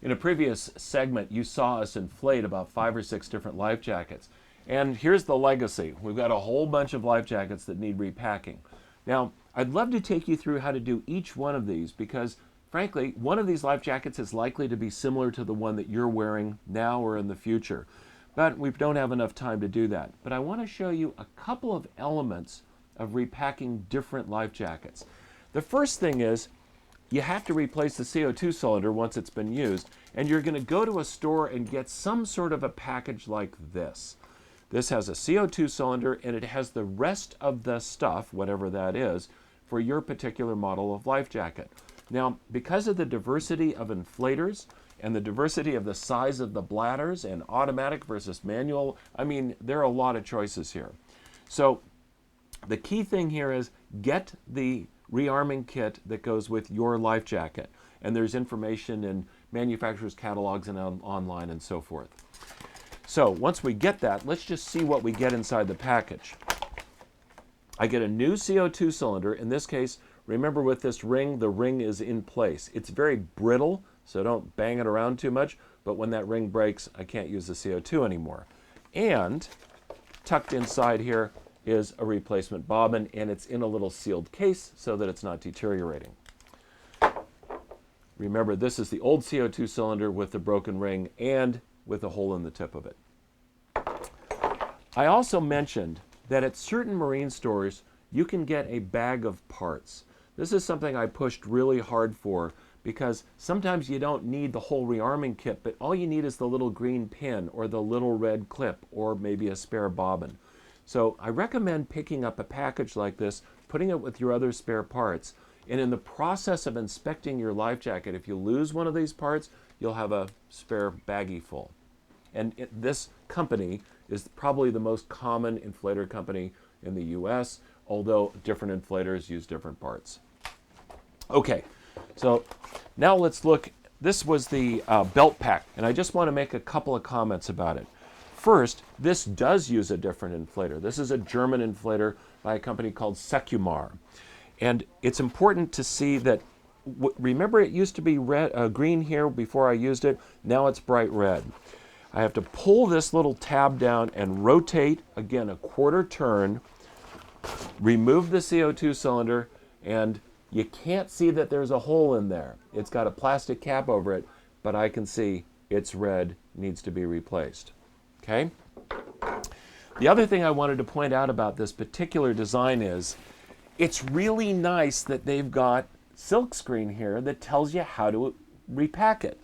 In a previous segment, you saw us inflate about 5 or 6 different life jackets. And here's the legacy. We've got a whole bunch of life jackets that need repacking. Now, I'd love to take you through how to do each one of these because, frankly, one of these life jackets is likely to be similar to the one that you're wearing now or in the future. But we don't have enough time to do that. But I want to show you a couple of elements of repacking different life jackets. The first thing is, you have to replace the CO2 cylinder once it's been used, and you're going to go to a store and get some sort of a package like this. This has a CO2 cylinder and it has the rest of the stuff, whatever that is, for your particular model of life jacket. Now, because of the diversity of inflators and the diversity of the size of the bladders and automatic versus manual, I mean, there are a lot of choices here. So the key thing here is get the rearming kit that goes with your life jacket. And there's information in manufacturers' catalogs and online and so forth. So once we get that, let's just see what we get inside the package. I get a new CO2 cylinder. In this case, remember with this ring, the ring is in place. It's very brittle, so don't bang it around too much. But when that ring breaks, I can't use the CO2 anymore. And tucked inside here is a replacement bobbin, and it's in a little sealed case so that it's not deteriorating. Remember, this is the old CO2 cylinder with the broken ring and with a hole in the tip of it. I also mentioned that at certain marine stores, you can get a bag of parts. This is something I pushed really hard for because sometimes you don't need the whole rearming kit, but all you need is the little green pin or the little red clip or maybe a spare bobbin. So I recommend picking up a package like this, putting it with your other spare parts, and in the process of inspecting your life jacket, if you lose one of these parts, you'll have a spare baggie full. And this company is probably the most common inflator company in the US, although different inflators use different parts. Okay, so now let's look. This was the belt pack, and I just want to make a couple of comments about it. First, this does use a different inflator. This is a German inflator by a company called Secumar. And it's important to see that, remember it used to be red, green here before I used it, now it's bright red. I have to pull this little tab down and rotate, again, a quarter turn, remove the CO2 cylinder, and you can't see that there's a hole in there. It's got a plastic cap over it, but I can see it's red, needs to be replaced. Okay? The other thing I wanted to point out about this particular design is it's really nice that they've got silkscreen here that tells you how to repack it.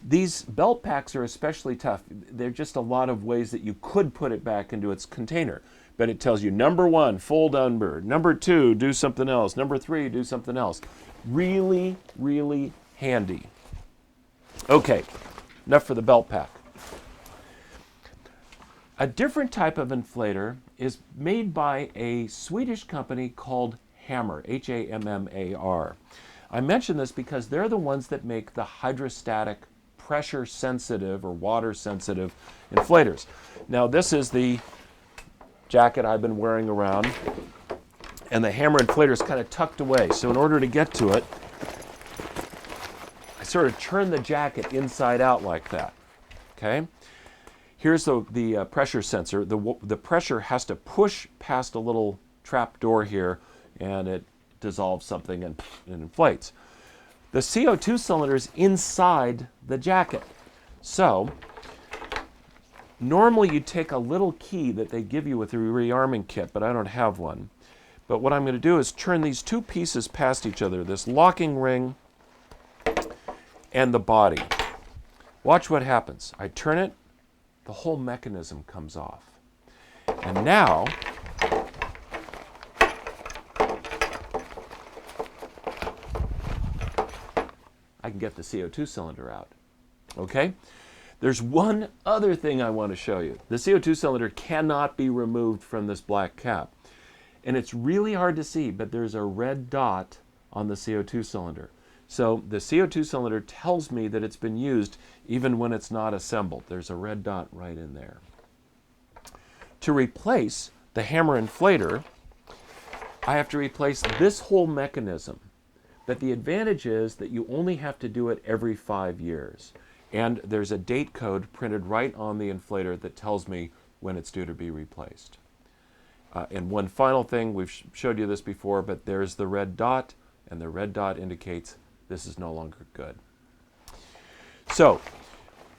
These belt packs are especially tough. There are just a lot of ways that you could put it back into its container. But it tells you, number 1, fold under. Number 2, do something else. Number 3, do something else. Really, really handy. Okay, enough for the belt pack. A different type of inflator is made by a Swedish company called Hammar, H-A-M-M-A-R. I mention this because they're the ones that make the hydrostatic pressure sensitive or water sensitive inflators. Now this is the jacket I've been wearing around, and the Hammar inflator is kind of tucked away. So in order to get to it, I sort of turn the jacket inside out like that. Okay? Here's the pressure sensor. The pressure has to push past a little trap door here, and it dissolves something and it inflates. The CO2 cylinder is inside the jacket. So normally you take a little key that they give you with the rearming kit, but I don't have one. But what I'm going to do is turn these two pieces past each other, this locking ring and the body. Watch what happens. I turn it, the whole mechanism comes off. And now, I can get the CO2 cylinder out. Okay? There's one other thing I want to show you. The CO2 cylinder cannot be removed from this black cap. And it's really hard to see, but there's a red dot on the CO2 cylinder. So the CO2 cylinder tells me that it's been used even when it's not assembled. There's a red dot right in there. To replace the Hammar inflator, I have to replace this whole mechanism. But the advantage is that you only have to do it every 5 years. And there's a date code printed right on the inflator that tells me when it's due to be replaced. And one final thing, we've showed you this before, but there's the red dot, and the red dot indicates this is no longer good. So,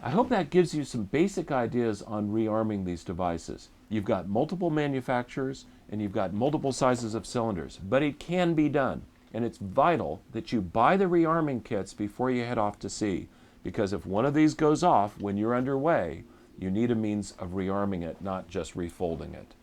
I hope that gives you some basic ideas on rearming these devices. You've got multiple manufacturers and you've got multiple sizes of cylinders, but it can be done. And it's vital that you buy the rearming kits before you head off to sea, because if one of these goes off when you're underway, you need a means of rearming it, not just refolding it.